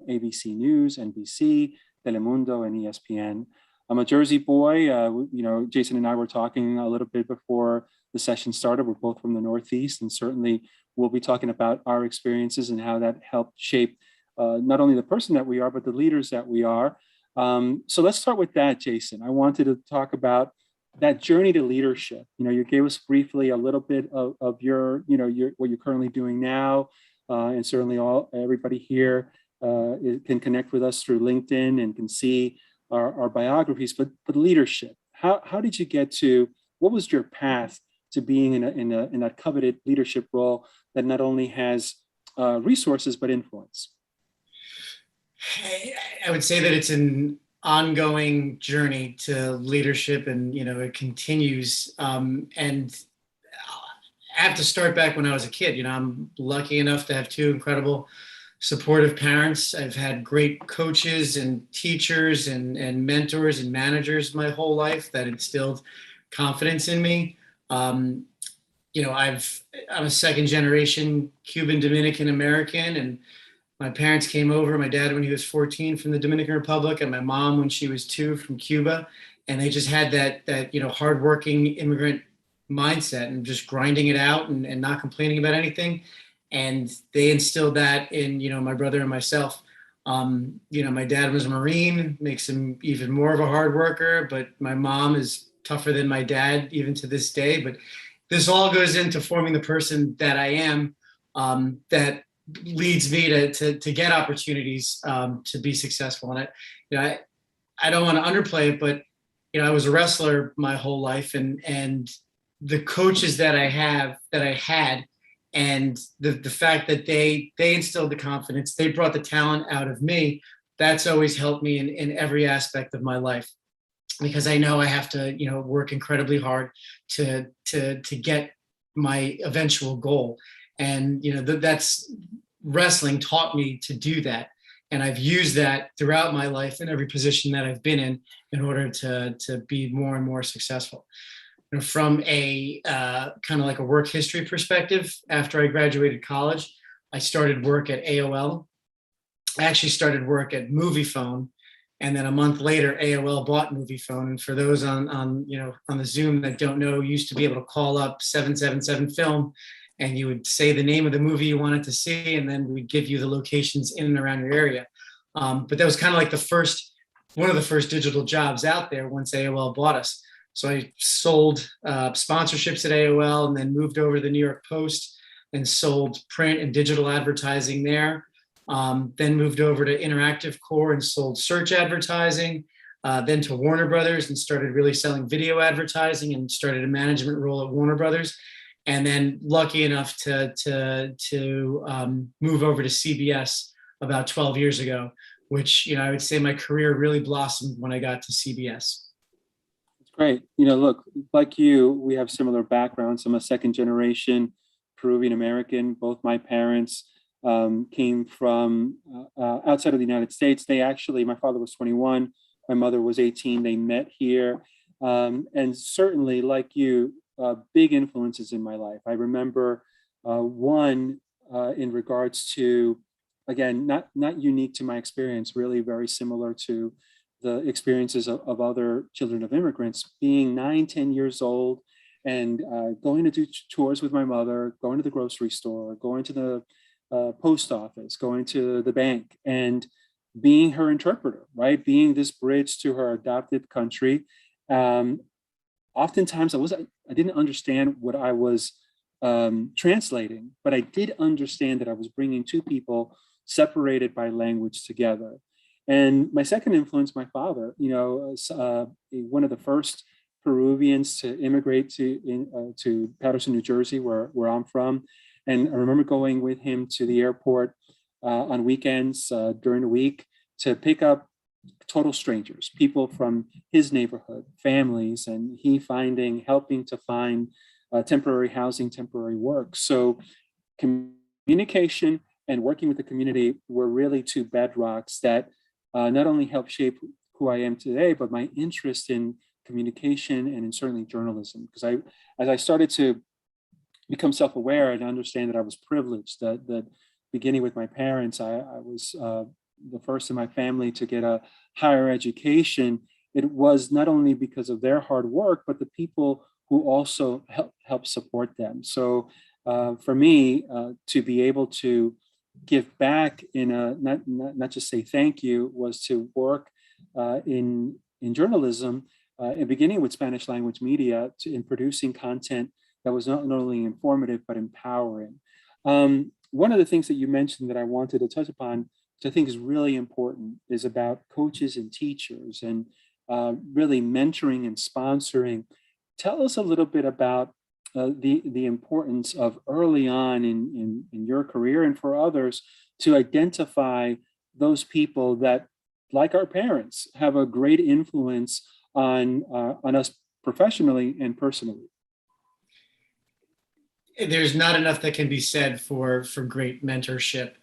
ABC News, NBC, Telemundo, and ESPN. I'm a Jersey boy. Jason and I were talking a little bit before the session started. We're both from the Northeast, and certainly we'll be talking about our experiences and how that helped shape not only the person that we are, but the leaders that we are. So let's start with that, Jason. I wanted to talk about that journey to leadership. You gave us briefly a little bit of your what you're currently doing now, and certainly everybody here can connect with us through LinkedIn and can see our biographies. But leadership, how did you get to? What was your path to being in that coveted leadership role that not only has resources but influence? I would say that it's an ongoing journey to leadership, and it continues. And I have to start back when I was a kid. I'm lucky enough to have two incredible, supportive parents. I've had great coaches and teachers and mentors and managers my whole life that instilled confidence in me. I'm a second generation Cuban Dominican American, and my parents came over, my dad when he was 14 from the Dominican Republic, and my mom when she was 2 from Cuba. And they just had that hardworking immigrant mindset and just grinding it out and not complaining about anything. And they instilled that in, my brother and myself. My dad was a Marine, makes him even more of a hard worker, but my mom is tougher than my dad even to this day. But this all goes into forming the person that I am, that leads me to get opportunities to be successful. And I don't want to underplay it, but I was a wrestler my whole life, and the coaches that I had, and the fact that they instilled the confidence, they brought the talent out of me. That's always helped me in every aspect of my life, because I know I have to work incredibly hard to get my eventual goal. And that's wrestling taught me to do that, and I've used that throughout my life in every position that I've been in order to be more and more successful. From a kind of like a work history perspective, after I graduated college, I started work at AOL. I actually started work at Moviefone, and then a month later, AOL bought Moviefone. And for those on the Zoom that don't know, you used to be able to call up 777 Film, and you would say the name of the movie you wanted to see, and then we'd give you the locations in and around your area. But that was kind of like one of the first digital jobs out there once AOL bought us. So I sold sponsorships at AOL, and then moved over to the New York Post and sold print and digital advertising there. Then moved over to Interactive Core and sold search advertising. Then to Warner Brothers and started really selling video advertising, and started a management role at Warner Brothers. And then lucky enough to move over to CBS about 12 years ago, which, I would say my career really blossomed when I got to CBS. It's great. Look, like you, we have similar backgrounds. I'm a second generation Peruvian American. Both my parents came from outside of the United States. My father was 21, my mother was 18. They met here. And certainly, like you, big influences in my life. I remember one in regards to, again, not unique to my experience, really very similar to the experiences of other children of immigrants, being 9, 10 years old and going to do tours with my mother, going to the grocery store, going to the post office, going to the bank, and being her interpreter, right? Being this bridge to her adopted country. Oftentimes I didn't understand what I was translating, but I did understand that I was bringing two people separated by language together. And my second influence, my father, one of the first Peruvians to immigrate to Patterson, New Jersey, where I'm from. And I remember going with him to the airport on weekends during the week to pick up total strangers, people from his neighborhood, families, and helping to find temporary housing, temporary work. So communication and working with the community were really two bedrocks that not only helped shape who I am today, but my interest in communication and in certainly journalism. Because as I started to become self-aware and understand that I was privileged, that beginning with my parents, I was the first in my family to get a higher education, it was not only because of their hard work, but the people who also help support them. So for me, to be able to give back in a not just say thank you, was to work in journalism, and beginning with Spanish language media, in producing content that was not only informative but empowering. One of the things that you mentioned that I wanted to touch upon, which I think is really important, is about coaches and teachers and really mentoring and sponsoring. Tell us a little bit about the importance of early on in your career and for others to identify those people that, like our parents, have a great influence on us professionally and personally. There's not enough that can be said for great mentorship,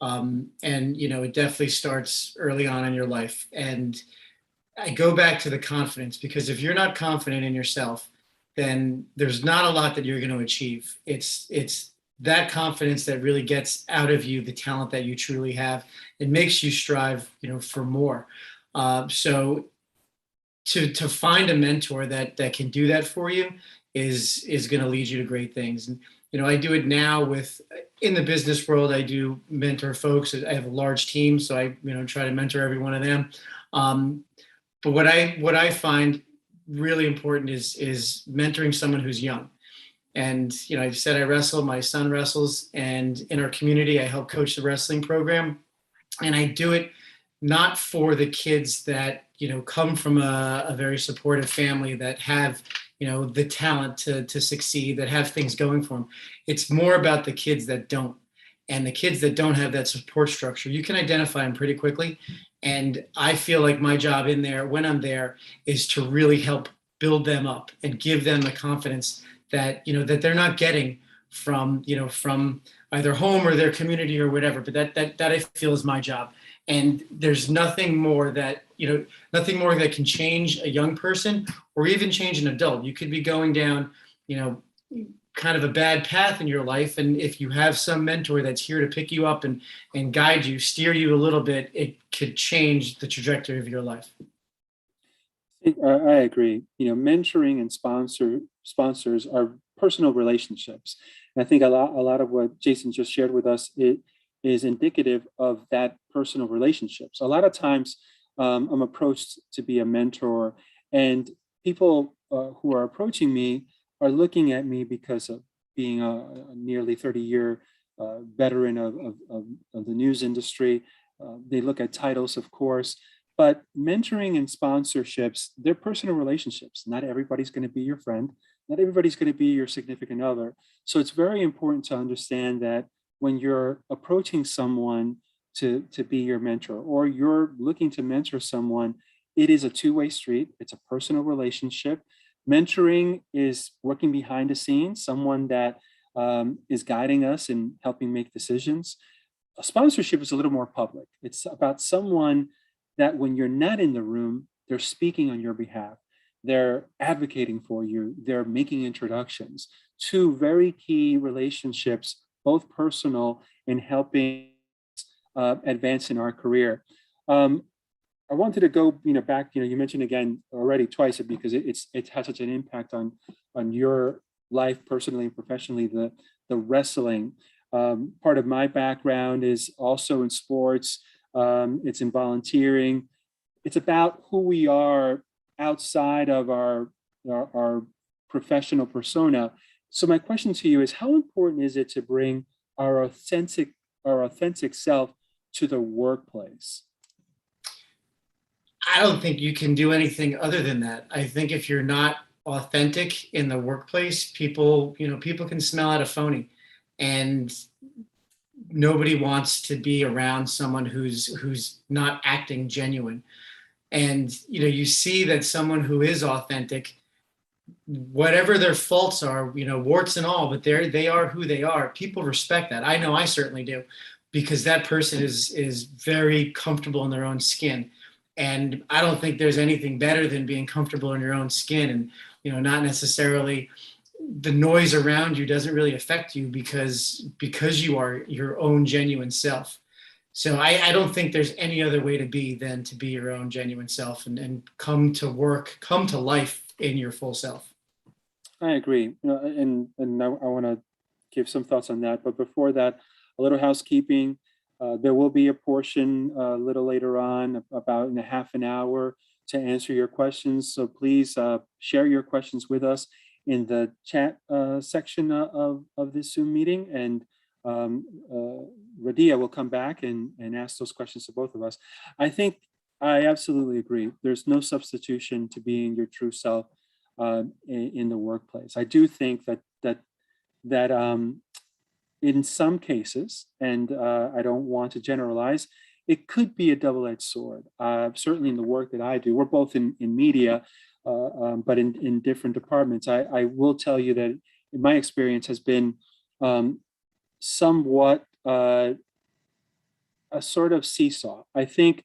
and it definitely starts early on in your life. And I go back to the confidence, because if you're not confident in yourself, then there's not a lot that you're going to achieve. It's that confidence that really gets out of you the talent that you truly have. It makes you strive, for more. So to find a mentor that can do that for you is going to lead you to great things. And I do it now in the business world. I do mentor folks. I have a large team, so I try to mentor every one of them. But what I find really important is mentoring someone who's young. And I said I wrestle. My son wrestles, and in our community, I help coach the wrestling program. And I do it not for the kids that come from a very supportive family, that have the talent to succeed, that have things going for them. It's more about the kids that don't. And the kids that don't have that support structure, you can identify them pretty quickly. And I feel like my job in there, when I'm there, is to really help build them up and give them the confidence that that they're not getting from from either home or their community or whatever. But that I feel is my job. And there's nothing more that can change a young person or even change an adult. You could be going down kind of a bad path in your life, and if you have some mentor that's here to pick you up and guide you, steer you a little bit, it could change the trajectory of your life. I agree. Mentoring and sponsors are personal relationships. And I think a lot of what Jason just shared with us, it is indicative of that personal relationships. A lot of times I'm approached to be a mentor, and people who are approaching me are looking at me because of being a nearly 30-year veteran of the news industry. They look at titles, of course, but mentoring and sponsorships, they're personal relationships. Not everybody's going to be your friend. Not everybody's going to be your significant other. So it's very important to understand that when you're approaching someone to be your mentor, or you're looking to mentor someone, it is a two-way street. It's a personal relationship. Mentoring is working behind the scenes, someone that is guiding us and helping make decisions. A sponsorship is a little more public. It's about someone that when you're not in the room, they're speaking on your behalf. They're advocating for you. They're making introductions. Two very key relationships, both personal, in helping advance in our career. I wanted to go, back. You mentioned again already twice because it has such an impact on your life personally and professionally. The wrestling part of my background is also in sports. It's in volunteering. It's about who we are outside of our professional persona. So my question to you is, how important is it to bring our authentic self to the workplace? I don't think you can do anything other than that. I think if you're not authentic in the workplace, people can smell out a phony, and nobody wants to be around someone who's not acting genuine. And you see that someone who is authentic, whatever their faults are, warts and all, but they are who they are. People respect that. I know I certainly do, because that person is very comfortable in their own skin. And I don't think there's anything better than being comfortable in your own skin, and not necessarily the noise around you doesn't really affect you because you are your own genuine self. So I don't think there's any other way to be than to be your own genuine self and come to work, come to life in your full self. I agree. And I want to give some thoughts on that. But before that, a little housekeeping. There will be a portion a little later on, about in a half an hour, to answer your questions. So please share your questions with us in the chat section of this Zoom meeting. And Radia will come back and ask those questions to both of us. I absolutely agree. There's no substitution to being your true self in the workplace. I do think that in some cases, and I don't want to generalize, it could be a double-edged sword. Certainly in the work that I do, we're both in media, but in different departments. I will tell you that my experience has been somewhat a sort of seesaw. I think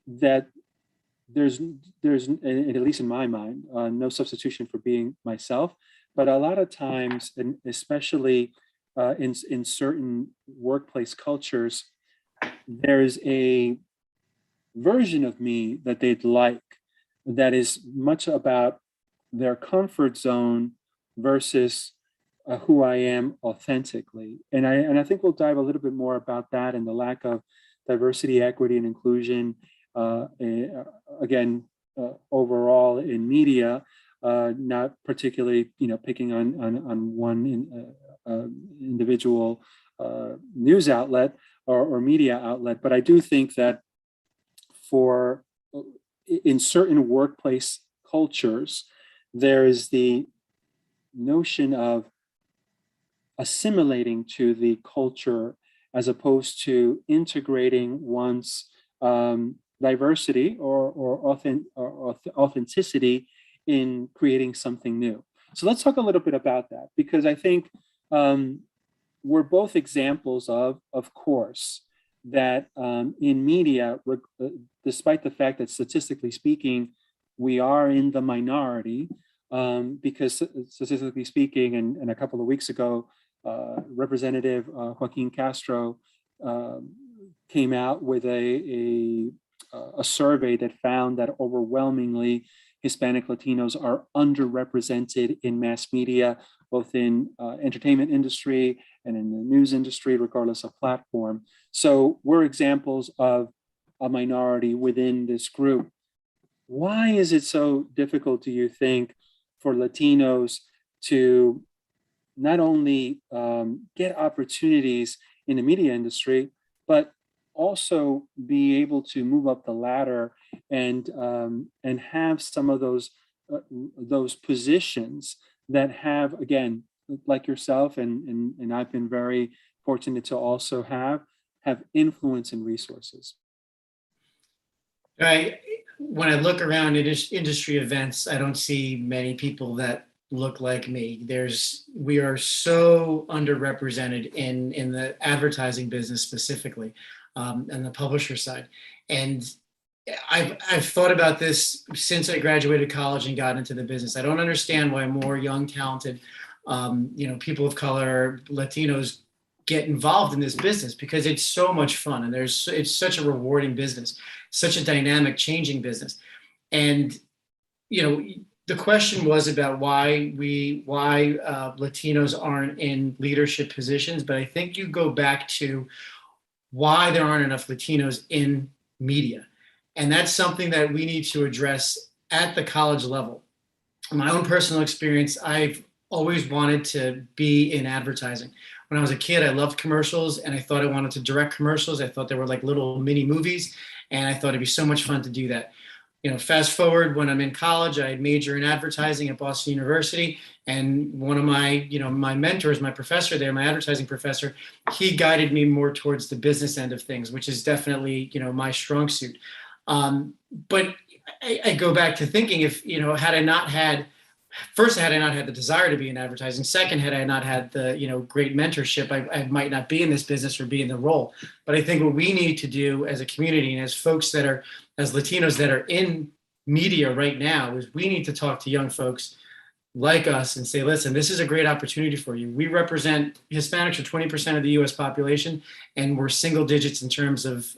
that there's at least in my mind, no substitution for being myself. But a lot of times, and especially in certain workplace cultures, there's a version of me that they'd like that is much about their comfort zone versus who I am authentically. And I think we'll dive a little bit more about that and the lack of diversity, equity, and inclusion. Again, overall in media, not particularly, picking on one individual news outlet or media outlet, but I do think that in certain workplace cultures, there is the notion of assimilating to the culture as opposed to integrating one's diversity or authenticity in creating something new. So let's talk a little bit about that, because I think we're both examples of course, that in media, despite the fact that statistically speaking, we are in the minority, because statistically speaking, and a couple of weeks ago, Representative Joaquin Castro came out with a survey that found that overwhelmingly Hispanic Latinos are underrepresented in mass media, both in entertainment industry and in the news industry, regardless of platform. So we're examples of a minority within this group. Why is it so difficult, do you think, for Latinos to not only get opportunities in the media industry, but also be able to move up the ladder and have some of those positions that have, again, like yourself, and I've been very fortunate to also have influence and resources? When I look around industry events, I don't see many people that look like me. We are so underrepresented in the advertising business specifically, and the publisher side. And I've thought about this since I graduated college and got into the business. I don't understand why more young, talented, people of color, Latinos get involved in this business, because it's so much fun and it's such a rewarding business, such a dynamic, changing business. And the question was about why Latinos aren't in leadership positions, but I think you go back to why there aren't enough Latinos in media. And that's something that we need to address at the college level. In my own personal experience, I've always wanted to be in advertising. When I was a kid, I loved commercials, and I thought I wanted to direct commercials. I thought they were like little mini movies, and I thought it'd be so much fun to do that. Fast forward, when I'm in college, I major in advertising at Boston University, and one of my, my mentors, my professor there, my advertising professor, he guided me more towards the business end of things, which is definitely, my strong suit. But I go back to thinking, if, had I not had the desire to be in advertising, second, had I not had the, great mentorship, I might not be in this business or be in the role. But I think what we need to do as a community and as folks as Latinos that are in media right now, is we need to talk to young folks, like us and say, listen, this is a great opportunity for you. We represent Hispanics are 20% of the US population, and we're single digits in terms of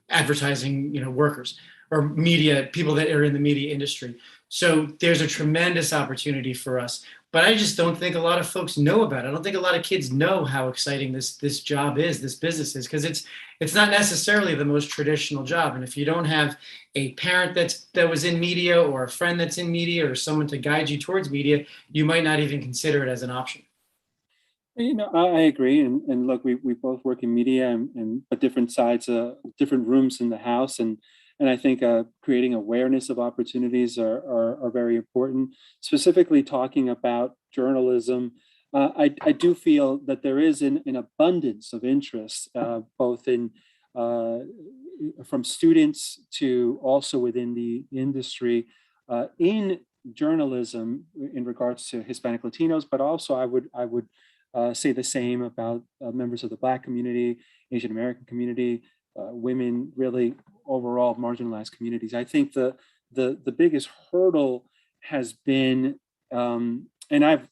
advertising, workers or media, people that are in the media industry. So there's a tremendous opportunity for us. But I just don't think a lot of folks know about it. I don't think a lot of kids know how exciting this job is, this business is, because it's not necessarily the most traditional job. And if you don't have a parent that was in media, or a friend that's in media, or someone to guide you towards media, you might not even consider it as an option. I agree. And look, we both work in media and but different sides, different rooms in the house. And I think creating awareness of opportunities are very important, specifically talking about journalism. I do feel that there is an abundance of interest, both in from students to also within the industry, in journalism in regards to Hispanic Latinos, but also I would say the same about members of the Black community, Asian American community, women, really overall marginalized communities. I think the biggest hurdle has been, and I've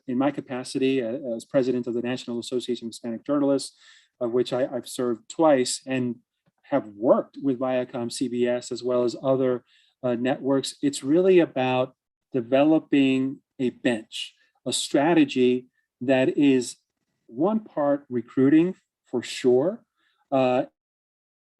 in my capacity as president of the National Association of Hispanic Journalists, of which I've served twice, and have worked with Viacom, CBS, as well as other networks. It's really about developing a bench, a strategy that is one part recruiting for sure,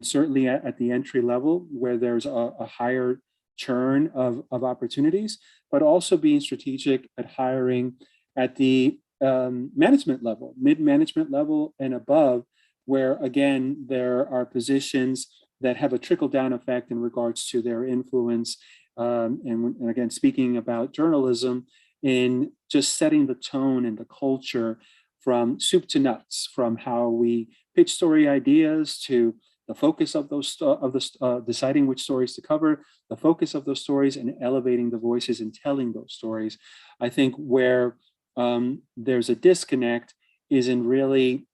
certainly at the entry level where there's a higher churn of opportunities, but also being strategic at hiring at the management level, mid-management level and above, where again, there are positions that have a trickle-down effect in regards to their influence. And again, speaking about journalism, in just setting the tone and the culture from soup to nuts, from how we pitch story ideas to the focus of those deciding which stories to cover, the focus of those stories, and elevating the voices and telling those stories. I think where there's a disconnect is in really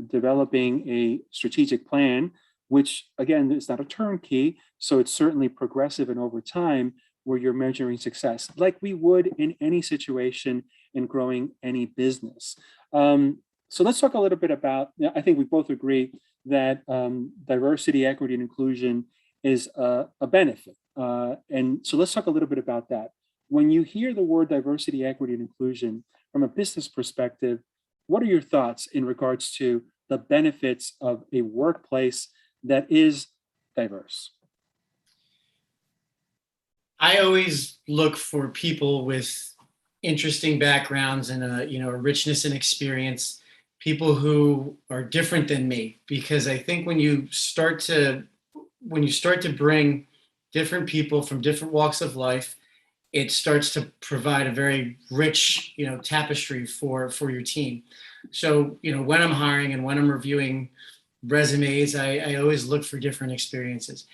developing a strategic plan, which again is not a turnkey, so it's certainly progressive and over time, where you're measuring success, like we would in any situation in growing any business. So let's talk a little bit about, I think we both agree that diversity, equity, and inclusion is a benefit. And so let's talk a little bit about that. When you hear the word diversity, equity, and inclusion from a business perspective, what are your thoughts in regards to the benefits of a workplace that is diverse? I always look for people with interesting backgrounds and a richness and experience, people who are different than me, because I think when you start to bring different people from different walks of life, it starts to provide a very rich, tapestry for your team. So, when I'm hiring and when I'm reviewing resumes, I always look for different experiences.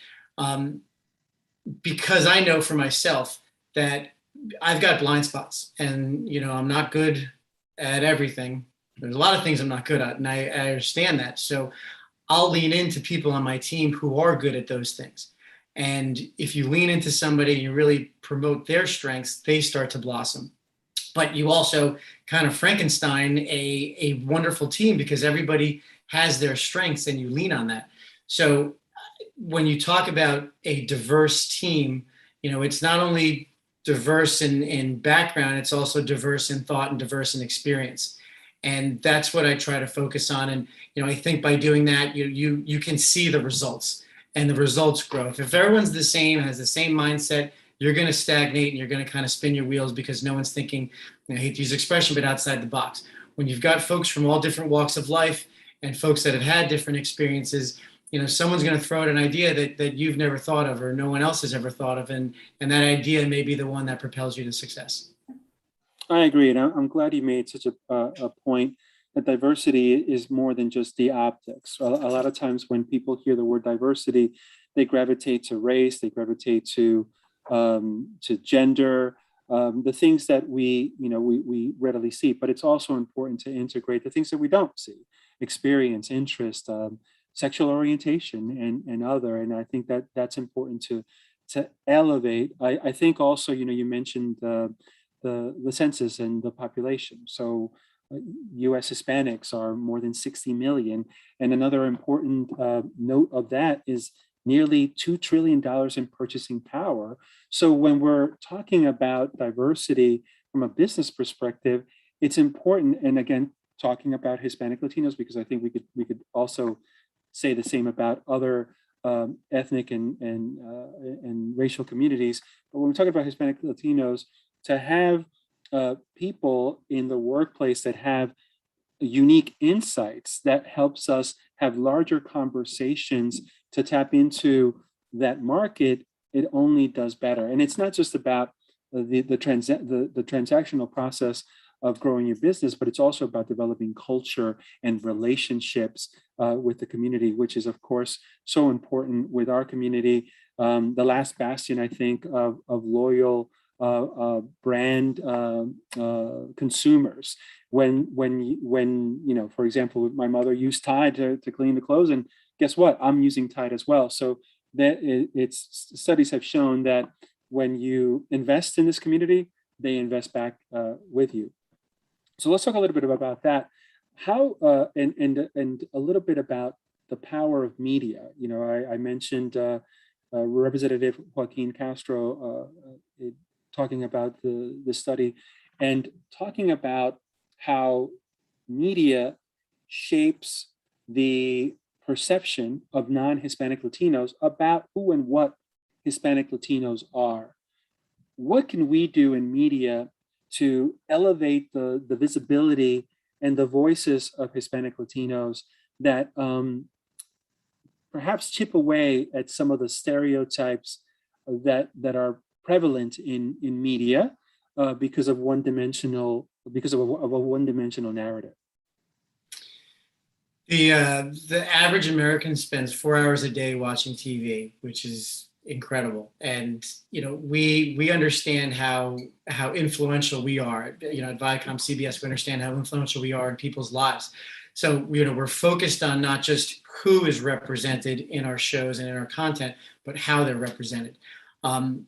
Because I know for myself that I've got blind spots, and I'm not good at everything. There's a lot of things I'm not good at, and I understand that. So I'll lean into people on my team who are good at those things. And if you lean into somebody and you really promote their strengths, they start to blossom. But you also kind of Frankenstein a wonderful team, because everybody has their strengths and you lean on that. So when you talk about a diverse team, it's not only diverse in background, it's also diverse in thought and diverse in experience. And that's what I try to focus on. And, I think by doing that, you can see the results, and the results grow. If everyone's the same, has the same mindset, you're going to stagnate and you're going to kind of spin your wheels, because no one's thinking, I hate to use expression, but outside the box. When you've got folks from all different walks of life and folks that have had different experiences, someone's going to throw out an idea that you've never thought of, or no one else has ever thought of. And that idea may be the one that propels you to success. I agree. And I'm glad you made such a point that diversity is more than just the optics. A lot of times when people hear the word diversity, they gravitate to race, they gravitate to gender, the things that we readily see. But it's also important to integrate the things that we don't see: experience, interest, sexual orientation, and other. And I think that that's important to elevate. I think also, you mentioned the census and the population. So US Hispanics are more than 60 million. And another important note of that is nearly $2 trillion in purchasing power. So when we're talking about diversity from a business perspective, it's important. And again, talking about Hispanic Latinos, because I think we could also say the same about other ethnic and racial communities. But when we're talking about Hispanic Latinos, to have people in the workplace that have unique insights that helps us have larger conversations to tap into that market, it only does better. And it's not just about the transactional process of growing your business, but it's also about developing culture and relationships with the community, which is, of course, so important with our community. The last bastion, I think, of loyal brand consumers. When for example, my mother used Tide to clean the clothes, and guess what? I'm using Tide as well. So that studies have shown that when you invest in this community, they invest back with you. So let's talk a little bit about that. How and a little bit about the power of media. I mentioned Representative Joaquin Castro talking about the study and talking about how media shapes the perception of non-Hispanic Latinos about who and what Hispanic Latinos are. What can we do in media to elevate the visibility and the voices of Hispanic Latinos that perhaps chip away at some of the stereotypes that are prevalent in media because of a one-dimensional narrative? The average American spends 4 hours a day watching TV, which is incredible. And we understand how influential we are. At Viacom CBS, we understand how influential we are in people's lives. So we're focused on not just who is represented in our shows and in our content, but how they're represented. I'm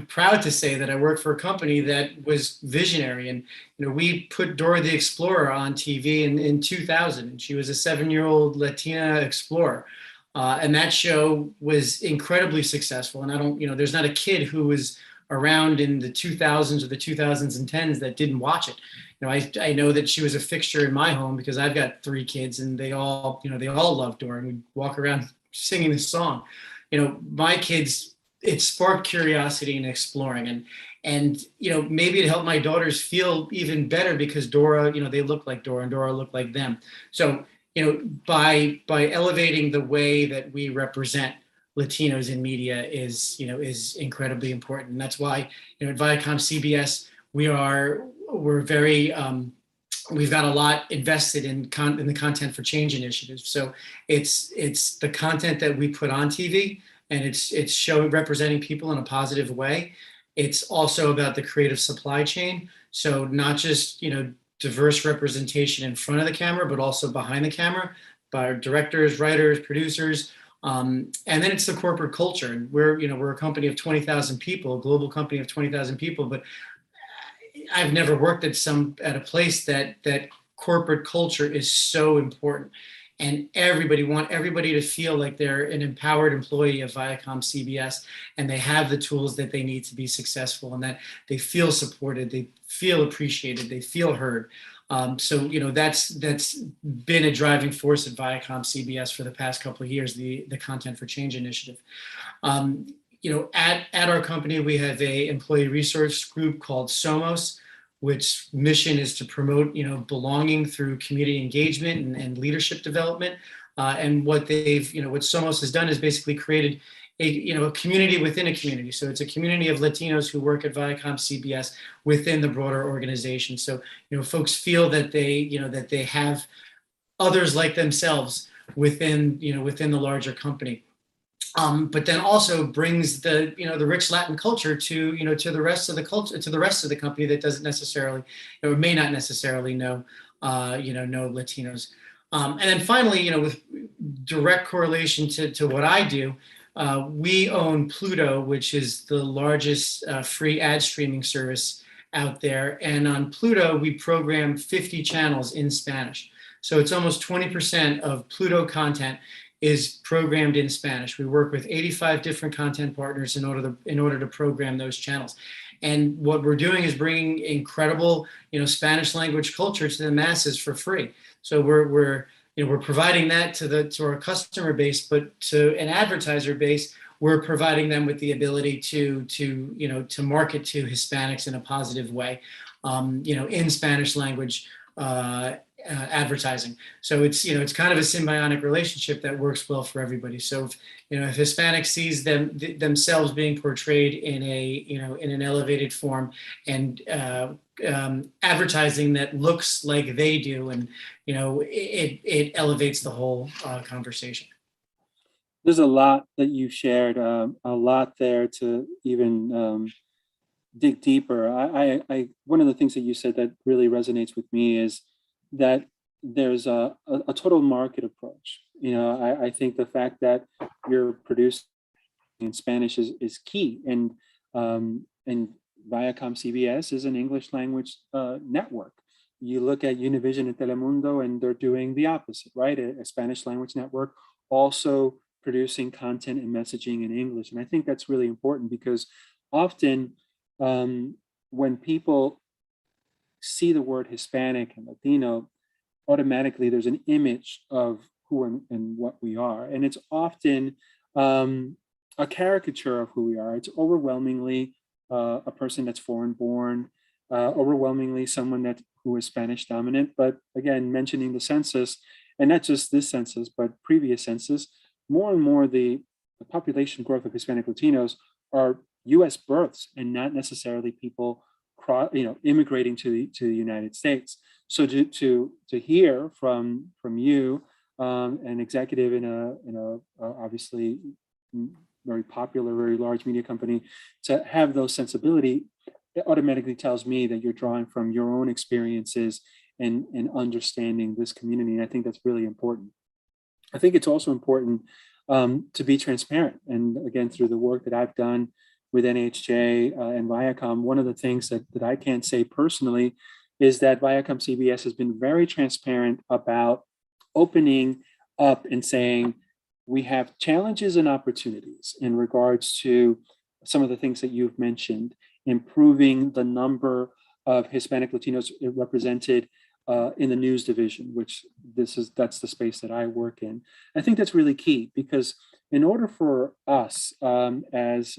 proud to say that I work for a company that was visionary, and we put Dora the Explorer on TV in 2000, and she was a 7-year-old Latina explorer. And that show was incredibly successful. And there's not a kid who was around in the 2000s or the 2010s that didn't watch it. I know that she was a fixture in my home because I've got 3 kids, and they all love Dora, and we walk around singing this song. My kids, it sparked curiosity and exploring, and maybe it helped my daughters feel even better because Dora, they look like Dora and Dora looked like them. So by elevating the way that we represent Latinos in media is incredibly important. And that's why at Viacom CBS we're very we've got a lot invested in the Content for Change initiative. So it's the content that we put on TV, and it's showing representing people in a positive way. It's also about the creative supply chain. So not just diverse representation in front of the camera, but also behind the camera by directors, writers, producers. And then it's the corporate culture. And we're a company of 20,000 people, a global company of 20,000 people, but I've never worked at a place that corporate culture is so important. And want everybody to feel like they're an empowered employee of Viacom CBS, and they have the tools that they need to be successful, and that they feel supported, they feel appreciated, they feel heard. So that's been a driving force at Viacom CBS for the past couple of years, the Content for Change initiative. At our company, we have a employee resource group called Somos, which mission is to promote, belonging through community engagement and leadership development. And what Somos has done is basically created a community within a community. So it's a community of Latinos who work at Viacom CBS within the broader organization. So, folks feel that they have others like themselves within the larger company. But then also brings the rich Latin culture to the rest of the culture, to the rest of the company that doesn't necessarily or may not necessarily know Latinos. And then finally, with direct correlation to what I do, We own Pluto, which is the largest free ad streaming service out there. And on Pluto, we program 50 channels in Spanish. So it's almost 20% of Pluto content is programmed in Spanish. We work with 85 different content partners in order to program those channels. And what we're doing is bringing incredible, Spanish language culture to the masses for free. So we're providing that to our customer base, but to an advertiser base, we're providing them with the ability to market to Hispanics in a positive way, in Spanish language advertising. So it's kind of a symbiotic relationship that works well for everybody. So if Hispanic sees themselves being portrayed in an elevated form, and advertising that looks like they do, and it elevates the whole conversation. There's a lot that you shared, a lot there to even dig deeper. One of the things that you said that really resonates with me is that there's a total market approach. I think the fact that you're producing in Spanish is key, and Viacom CBS is an English language network. You look at Univision and Telemundo, and they're doing the opposite, right? A Spanish language network also producing content and messaging in English. And I think that's really important, because often when people see the word Hispanic and Latino, automatically there's an image of who and what we are. And it's often a caricature of who we are. It's overwhelmingly a person that's foreign born, overwhelmingly someone who is Spanish dominant. But again, mentioning the census, and not just this census, but previous census, more and more the population growth of Hispanic Latinos are US births, and not necessarily people immigrating to the United States. So to hear from you, an executive in a obviously very popular, very large media company, to have those sensibility, it automatically tells me that you're drawing from your own experiences and understanding this community. And I think that's really important. I think it's also important to be transparent. And again, through the work that I've done with NHJ and Viacom, one of the things that I can't say personally is that Viacom CBS has been very transparent about opening up and saying, we have challenges and opportunities in regards to some of the things that you've mentioned, improving the number of Hispanic Latinos represented in the news division, which that's the space that I work in. I think that's really key, because in order for us as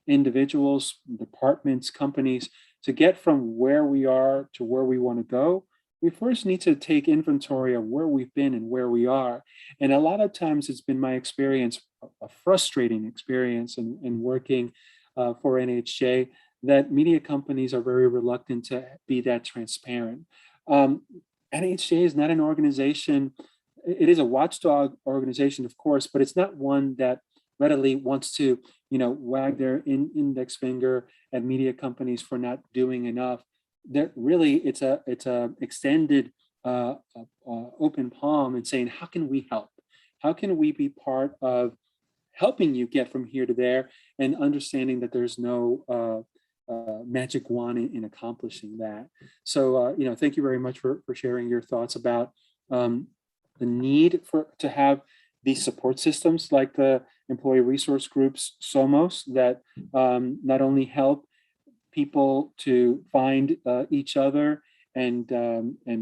individuals, departments, companies, to get from where we are to where we want to go, we first need to take inventory of where we've been and where we are. And a lot of times it's been my experience, a frustrating experience in working for NHJ, that media companies are very reluctant to be that transparent. NHJ is not an organization, it is a watchdog organization, of course, but it's not one that readily wants to, wag their index finger at media companies for not doing enough. That really, it's a extended open palm and saying, how can we help? How can we be part of helping you get from here to there, and understanding that there's no magic wand in accomplishing that. So, thank you very much for sharing your thoughts about the need to have these support systems like the employee resource groups, SOMOS, that not only help people to find each other and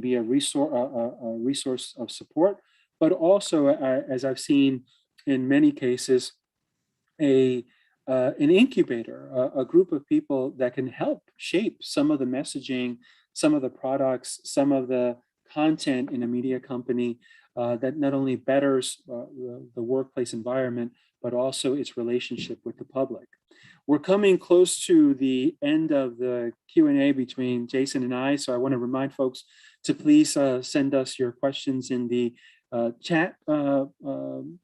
be a resource of support, but also, as I've seen in many cases, an incubator, a group of people that can help shape some of the messaging, some of the products, some of the content in a media company that not only betters the workplace environment, but also its relationship with the public. We're coming close to the end of the Q&A between Jason and I, so I want to remind folks to please send us your questions in the chat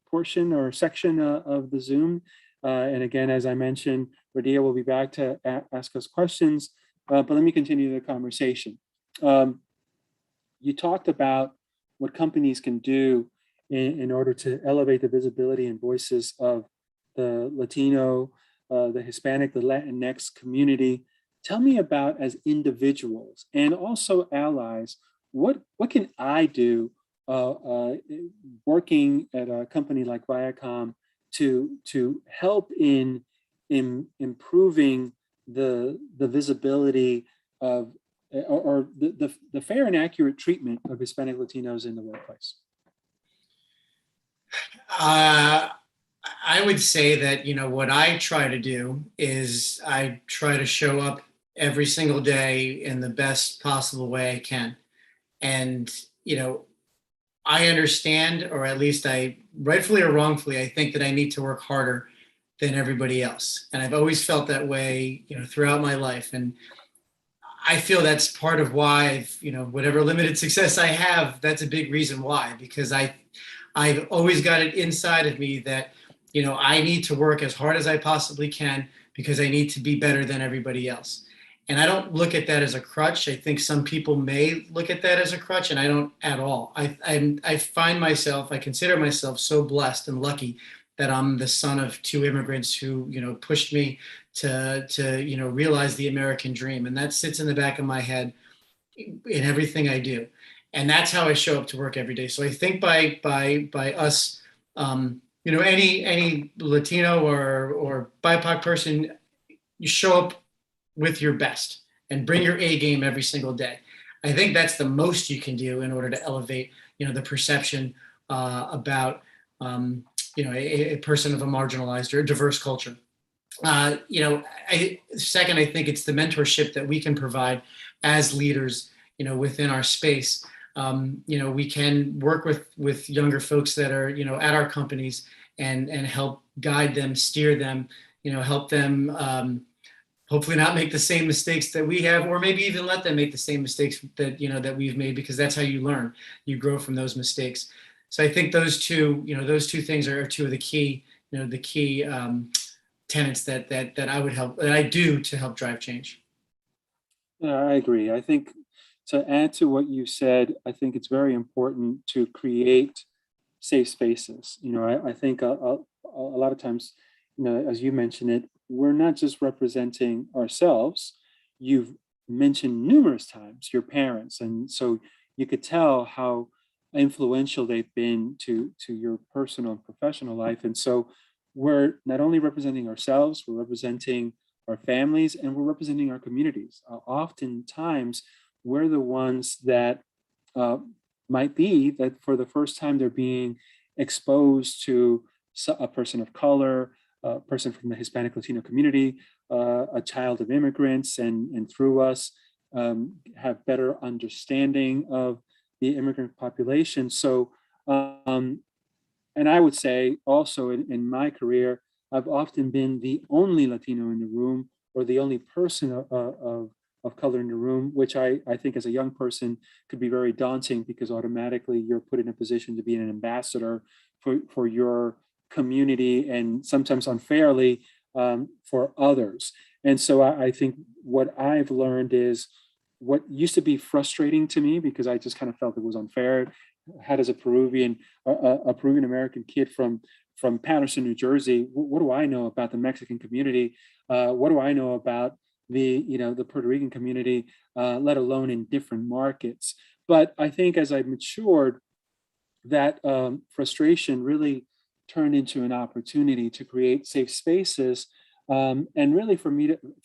portion or section of the Zoom. And again, as I mentioned, Radia will be back to ask us questions, but let me continue the conversation. You talked about what companies can do in order to elevate the visibility and voices of the Latino, the Hispanic, the Latinx community. Tell me about, as individuals and also allies, what can I do working at a company like Viacom to help in improving the visibility of or the fair and accurate treatment of Hispanic Latinos in the workplace? Uh, I would say that, what I try to do is I try to show up every single day in the best possible way I can. And, I understand, or at least I, rightfully or wrongfully, I think that I need to work harder than everybody else. And I've always felt that way, throughout my life. And I feel that's part of why whatever limited success I have, that's a big reason why, because I've always got it inside of me that, I need to work as hard as I possibly can because I need to be better than everybody else. And I don't look at that as a crutch. I think some people may look at that as a crutch, and I don't at all. I find myself, I consider myself so blessed and lucky that I'm the son of two immigrants who, pushed me to realize the American dream. And that sits in the back of my head in everything I do. And that's how I show up to work every day. So I think by us, any Latino or BIPOC person, you show up with your best and bring your A game every single day. I think that's the most you can do in order to elevate, the perception about, a person of a marginalized or a diverse culture. Second, I think it's the mentorship that we can provide as leaders, within our space. We can work with younger folks that are, at our companies and help guide them, steer them, help them hopefully not make the same mistakes that we have, or maybe even let them make the same mistakes that we've made, because that's how you learn. You grow from those mistakes. So I think those two things are two of the key, tenets that I do to help drive change. I agree. I think, to add to what you said, I think it's very important to create safe spaces. I think a lot of times, as you mentioned it, we're not just representing ourselves. You've mentioned numerous times your parents, and so you could tell how influential they've been to your personal and professional life. And so we're not only representing ourselves, we're representing our families, and we're representing our communities. Oftentimes, we're the ones that uh, might be that for the first time they're being exposed to a person of color, a person from the Hispanic Latino community, a child of immigrants, and through us have better understanding of the immigrant population. So, and I would say also in my career, I've often been the only Latino in the room, or the only person of color in the room, which I think as a young person could be very daunting, because automatically you're put in a position to be an ambassador for your community, and sometimes unfairly for others. And so I think what I've learned is, what used to be frustrating to me because I just kind of felt it was unfair. How does a Peruvian American kid from Patterson, New Jersey, what do I know about the Mexican community? What do I know about the Puerto Rican community, let alone in different markets? But I think as I matured, that frustration really turned into an opportunity to create safe spaces, and really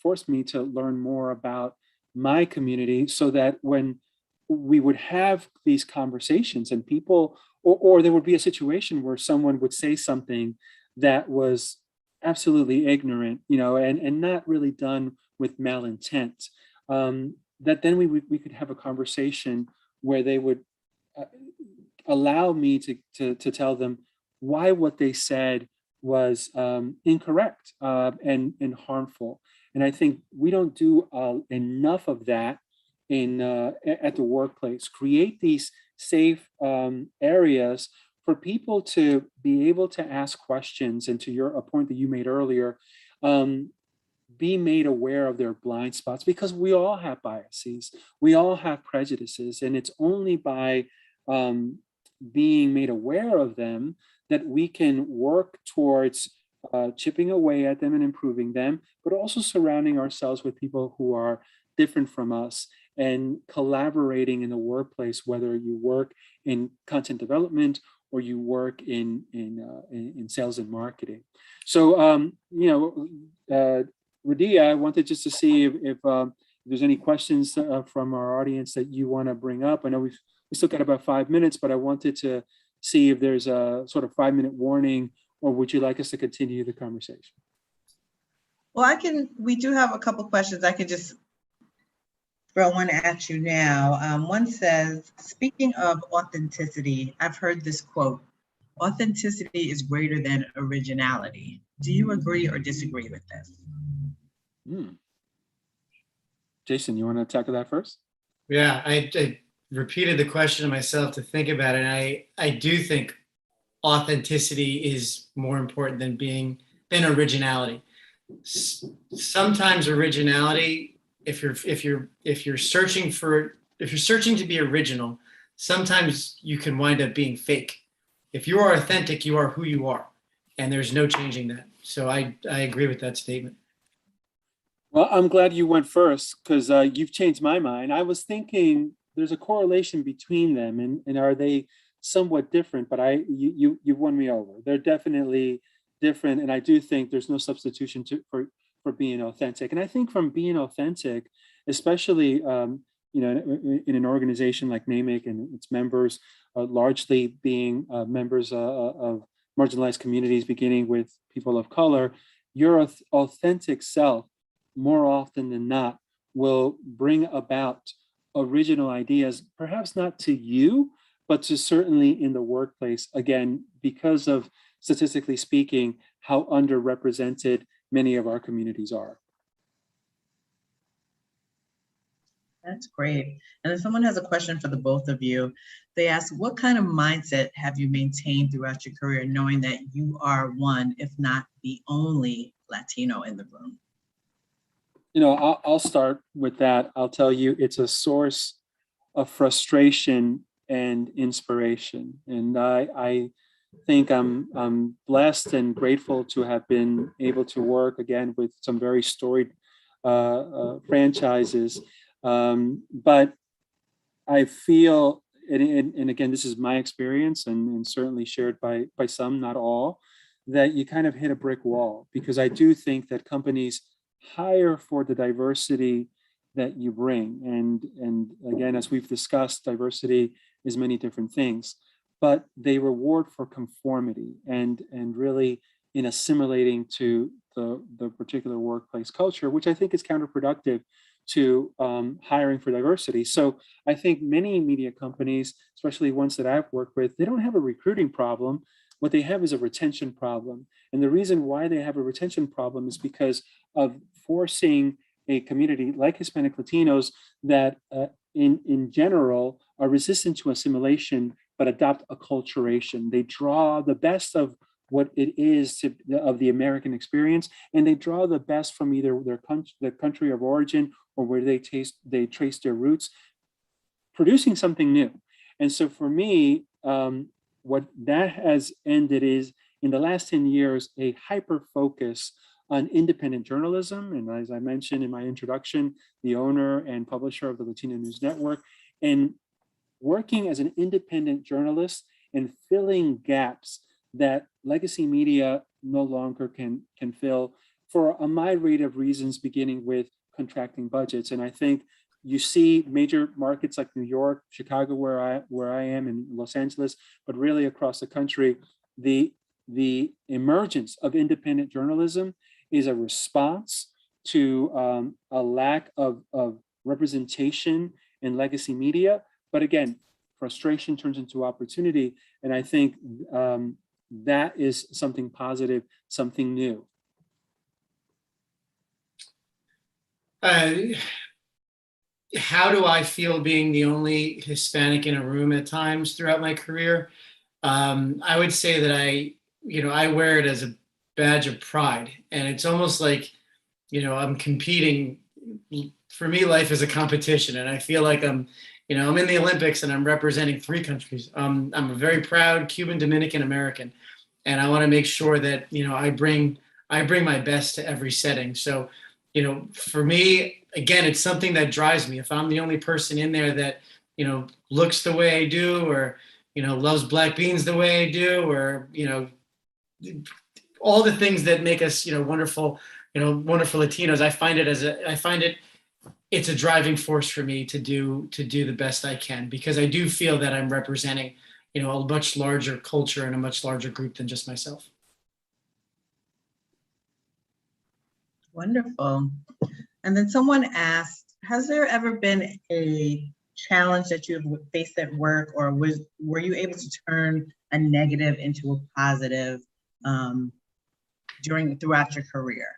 force me to learn more about my community, so that when we would have these conversations and people, or there would be a situation where someone would say something that was absolutely ignorant, and not really done with malintent, that then we could have a conversation where they would uh, allow me to tell them why what they said was incorrect, and harmful. And I think we don't do enough of that at the workplace. Create these safe areas for people to be able to ask questions, and to a point that you made earlier, um, be made aware of their blind spots, because we all have biases, we all have prejudices, and it's only by um, being made aware of them that we can work towards chipping away at them and improving them, but also surrounding ourselves with people who are different from us and collaborating in the workplace, whether you work in content development or you work in sales and marketing. So, Radia, I wanted just to see if there's any questions from our audience that you want to bring up. I know we still got about 5 minutes, but I wanted to see if there's a sort of 5-minute warning, or would you like us to continue the conversation? Well, we do have a couple questions. I could just throw one at you now. One says, speaking of authenticity, I've heard this quote, authenticity is greater than originality. Do you agree or disagree with this? Jason, you want to tackle that first? Yeah, I repeated the question to myself to think about it. And I do think authenticity is more important than originality. Sometimes originality, if you're searching to be original, sometimes you can wind up being fake. If you are authentic, you are who you are, and there's no changing that. So I agree with that statement. Well, I'm glad you went first, because you've changed my mind. I was thinking there's a correlation between them, and are they somewhat different? But you won me over. They're definitely different, and I do think there's no substitution for being authentic. And I think from being authentic, especially in an organization like NAMIC and its members, largely being members of marginalized communities, beginning with people of color, your authentic self, more often than not, will bring about original ideas, perhaps not to you, but to certainly in the workplace, again, because of, statistically speaking, how underrepresented many of our communities are. That's great. And if someone has a question for the both of you, they ask, what kind of mindset have you maintained throughout your career, knowing that you are one, if not the only Latino in the room? I'll start with that. I'll tell you, it's a source of frustration and inspiration. And I think I'm blessed and grateful to have been able to work again with some very storied franchises. But I feel, and again, this is my experience and certainly shared by some, not all, that you kind of hit a brick wall, because I do think that companies hire for the diversity that you bring. And again, as we've discussed, diversity is many different things, but they reward for conformity and really in assimilating to the particular workplace culture, which I think is counterproductive to hiring for diversity. So I think many media companies, especially ones that I've worked with, they don't have a recruiting problem. What they have is a retention problem. And the reason why they have a retention problem is because of forcing a community like Hispanic Latinos that in general are resistant to assimilation, but adopt acculturation. They draw the best of what it is of the American experience, and they draw the best from either their country of origin or where they trace their roots, producing something new. And so for me, what that has ended is, in the last 10 years, a hyper focus on independent journalism. And as I mentioned in my introduction, the owner and publisher of the Latino News Network, and working as an independent journalist and filling gaps that legacy media no longer can fill for a myriad of reasons, beginning with contracting budgets. And I think you see major markets like New York, Chicago, where I am, and Los Angeles, but really across the country, the emergence of independent journalism is a response to a lack of representation in legacy media. But again, frustration turns into opportunity. And I think that is something positive, something new. How do I feel being the only Hispanic in a room at times throughout my career? I would say that I wear it as a badge of pride, and it's almost like, I'm competing. For me, life is a competition, and I feel like I'm in the Olympics and I'm representing 3 countries. I'm a very proud Cuban Dominican American, and I want to make sure that, I bring my best to every setting. So, for me, again, it's something that drives me. If I'm the only person in there that, looks the way I do, or, loves black beans the way I do, or, all the things that make us, wonderful, wonderful Latinos, I find it's a driving force for me to do the best I can, because I do feel that I'm representing, a much larger culture and a much larger group than just myself. Wonderful. And then someone asked, has there ever been a challenge that you've faced at work, or were you able to turn a negative into a positive throughout your career?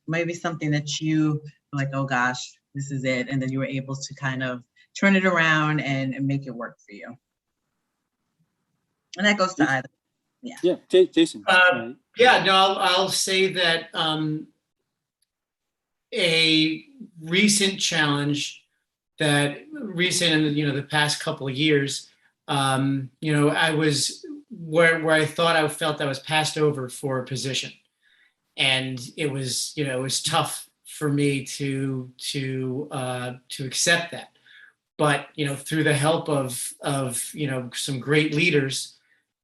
Maybe something that you were like, oh gosh, this is it, and then you were able to kind of turn it around and make it work for you. And that goes to either. Yeah, Jason. Yeah, no, I'll say that a recent challenge that in the past couple of years, I was where I felt I was passed over for a position, and it was tough for me to accept that. But through the help of some great leaders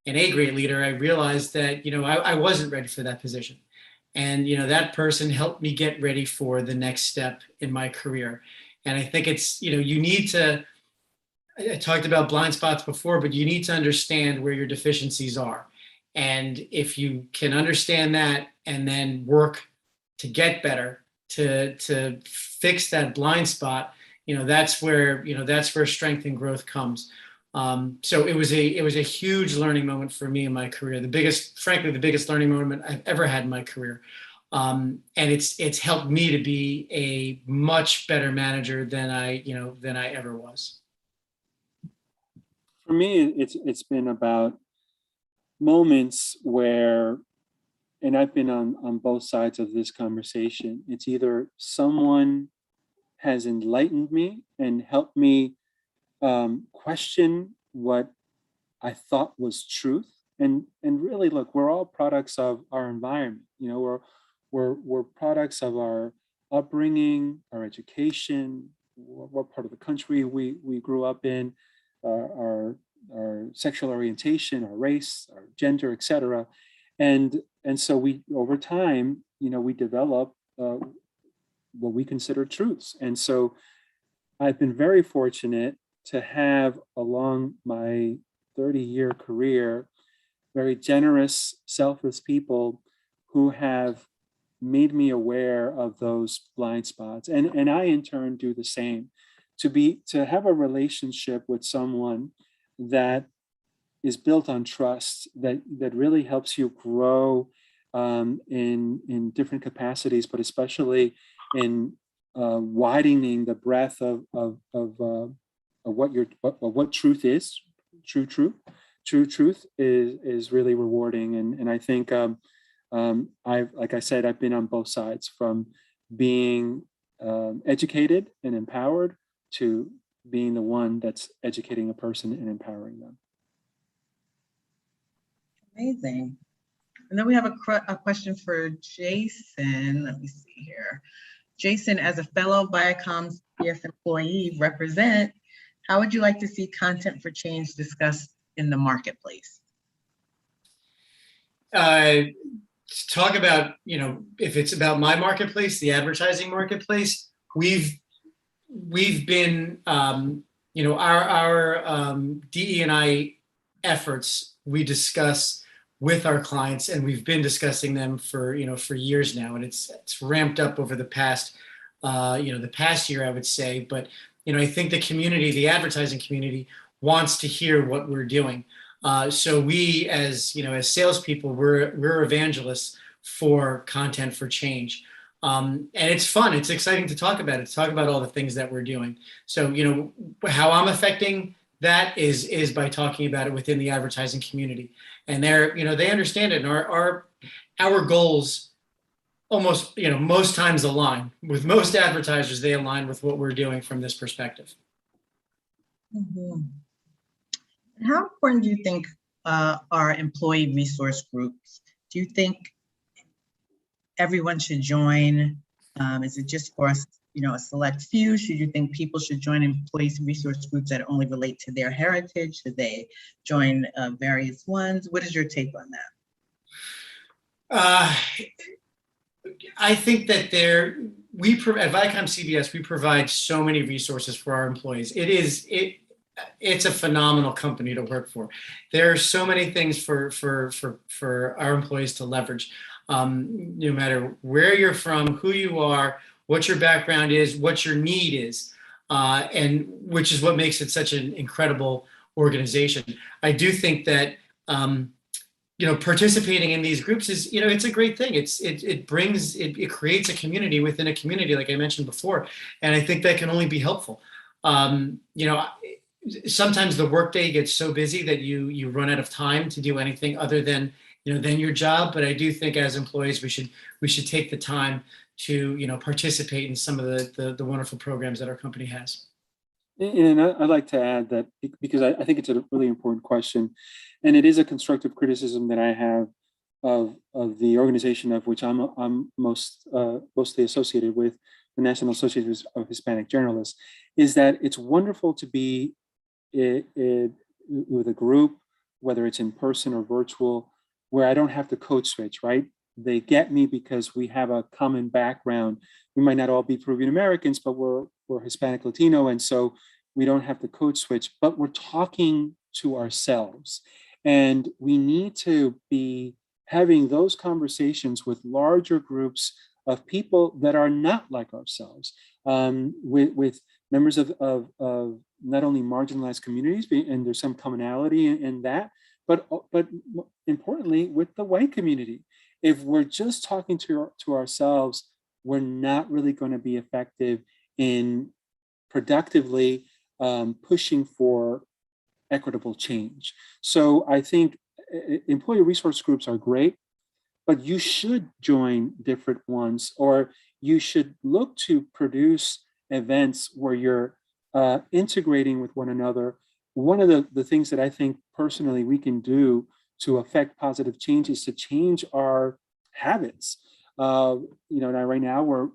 and a great leader, I realized that I wasn't ready for that position. And that person helped me get ready for the next step in my career. And I think it's you need to. I talked about blind spots before, but you need to understand where your deficiencies are. And if you can understand that and then work to get better, to fix that blind spot, that's where strength and growth comes. So it was a huge learning moment for me in my career. Frankly, the biggest learning moment I've ever had in my career. And it's helped me to be a much better manager than I ever was. For me, it's been about moments where, and I've been on both sides of this conversation, it's either someone has enlightened me and helped me question what I thought was truth. And really, look, we're all products of our environment. We're products of our upbringing, our education, what part of the country we grew up in, our sexual orientation, our race, our gender, etc. And so we, over time, we develop what we consider truths. And so I've been very fortunate to have, along my 30-year career, very generous, selfless people who have made me aware of those blind spots. And I, in turn, do the same. To have a relationship with someone that is built on trust, that really helps you grow in different capacities, but especially in widening the breadth of what truth is. True truth is really rewarding, and I think I've been on both sides, from being educated and empowered to being the one that's educating a person and empowering them. Amazing. And then we have a question for Jason. Let me see here. Jason, as a fellow Viacom CS employee represent, how would you like to see content for change discussed in the marketplace? Talk about, if it's about my marketplace, the advertising marketplace, we've been, our DE&I efforts we discuss with our clients, and we've been discussing them for years now, and it's ramped up over the past year, I would say. But I think the community, the advertising community, wants to hear what we're doing. So we, as salespeople, we're evangelists for content for change. And it's fun. It's exciting to talk about it, to talk about all the things that we're doing. So, how I'm affecting that is by talking about it within the advertising community. And they understand it. And our goals almost, most times align. With most advertisers, they align with what we're doing from this perspective. Mm-hmm. How important do you think are employee resource groups. Do you think everyone should join? Is it just for us, a select few? Should you think people should join employee resource groups that only relate to their heritage? Should they join various ones? What is your take on that? I think that at Viacom CBS, we provide so many resources for our employees. It's a phenomenal company to work for. There are so many things for our employees to leverage, no matter where you're from, who you are, what your background is, what your need is, and which is what makes it such an incredible organization. I do think that participating in these groups is, it's a great thing. It creates a community within a community, like I mentioned before, and I think that can only be helpful. Sometimes the workday gets so busy that you run out of time to do anything other than your job. But I do think as employees we should take the time to participate in some of the wonderful programs that our company has. And I'd like to add that because I think it's a really important question, and it is a constructive criticism that I have of the organization of which I'm mostly associated with, the National Association of Hispanic Journalists, is that it's wonderful to be with a group, whether it's in person or virtual, where I don't have to code switch, right? They get me because we have a common background. We might not all be Peruvian Americans, but we're Hispanic Latino, and so we don't have to code switch, but we're talking to ourselves. And we need to be having those conversations with larger groups of people that are not like ourselves, with members of not only marginalized communities, and there's some commonality in that, but importantly with the white community. If we're just talking to ourselves, we're not really going to be effective in productively pushing for equitable change. So I think employee resource groups are great, but you should join different ones, or you should look to produce events where you're integrating with one another. One of the things that I think personally we can do to affect positive change is to change our habits. Now right now we're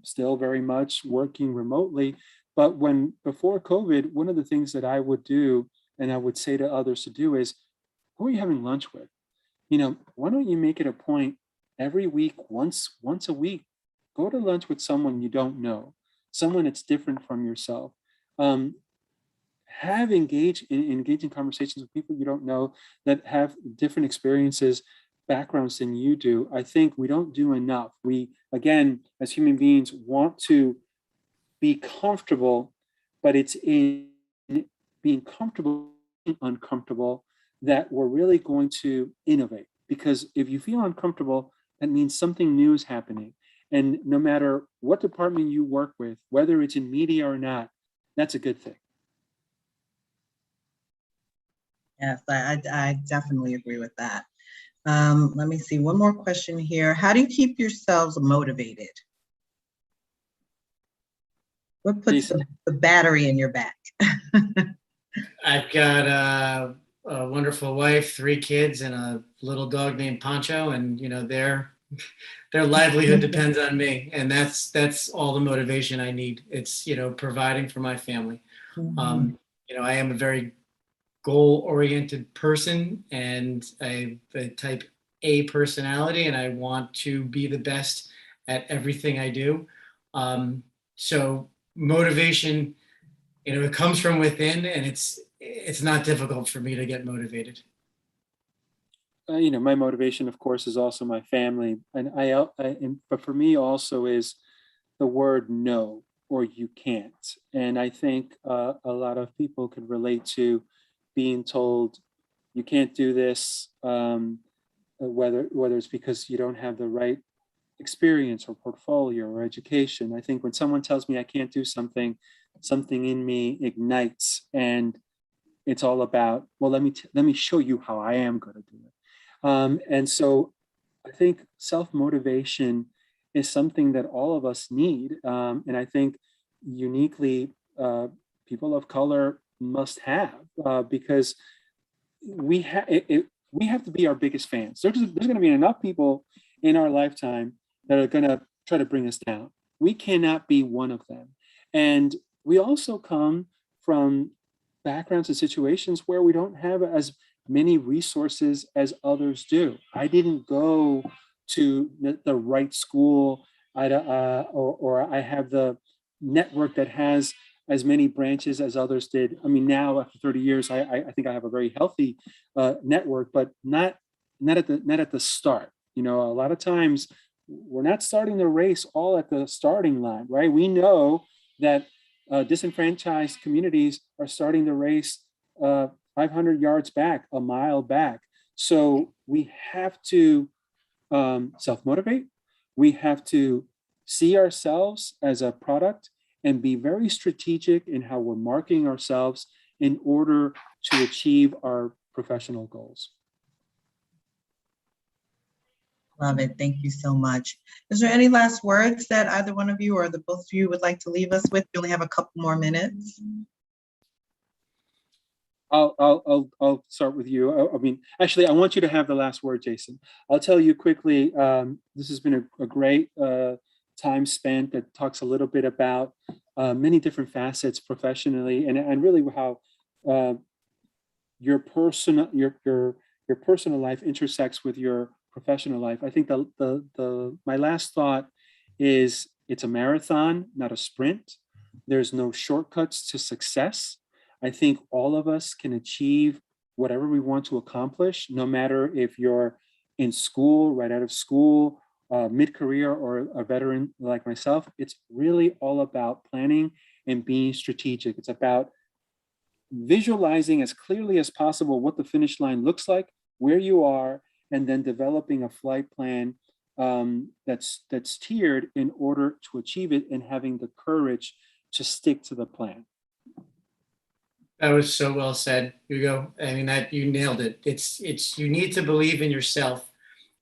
still very much working remotely, but before COVID, one of the things that I would do and I would say to others to do is, who are you having lunch with? Why don't you make it a point every week, once a week, go to lunch with someone you don't know, someone that's different from yourself. Have engaging conversations with people you don't know that have different experiences, backgrounds than you do. I think we don't do enough. We, again, as human beings, want to be comfortable, but it's in being comfortable and uncomfortable that we're really going to innovate. Because if you feel uncomfortable, that means something new is happening. And no matter what department you work with, whether it's in media or not, that's a good thing. Yes, I definitely agree with that. Let me see, one more question here. How do you keep yourselves motivated? What puts the battery in your back? I've got a wonderful wife, 3 kids, and a little dog named Pancho, and their livelihood depends on me, and that's all the motivation I need. It's providing for my family. Mm-hmm. I am a very goal-oriented person, and I have a type A personality, and I want to be the best at everything I do. So motivation, it comes from within, and it's not difficult for me to get motivated. My motivation, of course, is also my family, and but for me also is the word no, or you can't. And I think a lot of people could relate to being told you can't do this, whether it's because you don't have the right experience or portfolio or education. I think when someone tells me I can't do something in me ignites, and it's all about, well, let me show you how I am going to do it. And so I think self-motivation is something that all of us need. And I think uniquely people of color must have, because we have to be our biggest fans. There's going to be enough people in our lifetime that are going to try to bring us down. We cannot be one of them. And we also come from backgrounds and situations where we don't have as many resources as others do. I didn't go to the right school, or I have the network that has as many branches as others did. I mean, now after 30 years, I think I have a very healthy network, but not at the start. You know, a lot of times we're not starting the race all at the starting line, right? We know that disenfranchised communities are starting the race 500 yards back, a mile back. So we have to self-motivate. We have to see ourselves as a product and be very strategic in how we're marketing ourselves in order to achieve our professional goals. Love it. Thank you so much. Is there any last words that either one of you or the both of you would like to leave us with? We only have a couple more minutes. I'll start with you. I mean, actually, I want you to have the last word, Jason. I'll tell you quickly, this has been a great time spent that talks a little bit about many different facets professionally, and really how your personal life intersects with your professional life. I think my last thought is it's a marathon, not a sprint. There's no shortcuts to success. I think all of us can achieve whatever we want to accomplish, no matter if you're in school, right out of school, mid-career, or a veteran like myself. It's really all about planning and being strategic. It's about visualizing as clearly as possible what the finish line looks like, where you are, and then developing a flight plan that's tiered in order to achieve it, and having the courage to stick to the plan. That was so well said, Hugo. I mean, that you nailed it. It's you need to believe in yourself,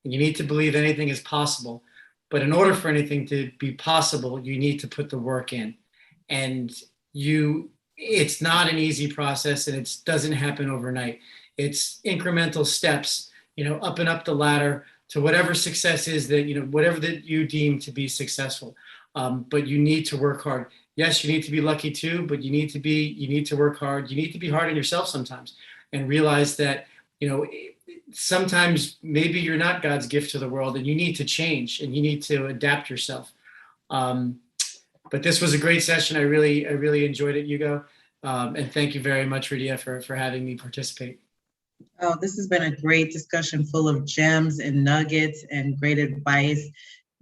and you need to believe anything is possible. But in order for anything to be possible, you need to put the work in. And it's not an easy process, and it doesn't happen overnight. It's incremental steps, up and up the ladder to whatever success is that, whatever that you deem to be successful. But you need to work hard. Yes, you need to be lucky too, but you need to work hard. You need to be hard on yourself sometimes, and realize that, sometimes maybe you're not God's gift to the world, and you need to change, and you need to adapt yourself. But this was a great session. I really enjoyed it, Hugo. And thank you very much, Rydia, for having me participate. Oh, this has been a great discussion full of gems and nuggets and great advice.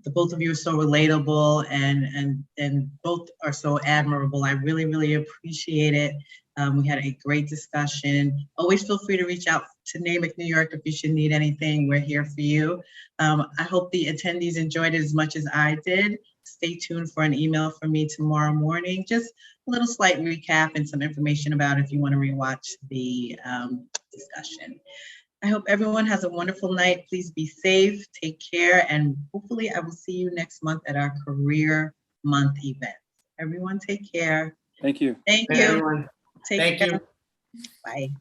The both of you are so relatable, and both are so admirable. I really, really appreciate it. We had a great discussion. Always feel free to reach out to NAMIC New York if you should need anything. We're here for you. I hope the attendees enjoyed it as much as I did. Stay tuned for an email from me tomorrow morning. Just a little slight recap and some information about if you want to rewatch the discussion. I hope everyone has a wonderful night. Please be safe, take care, and hopefully I will see you next month at our Career Month event. Everyone take care. Thank you. Thank Hey, you. everyone. Take Thank care. you. Bye.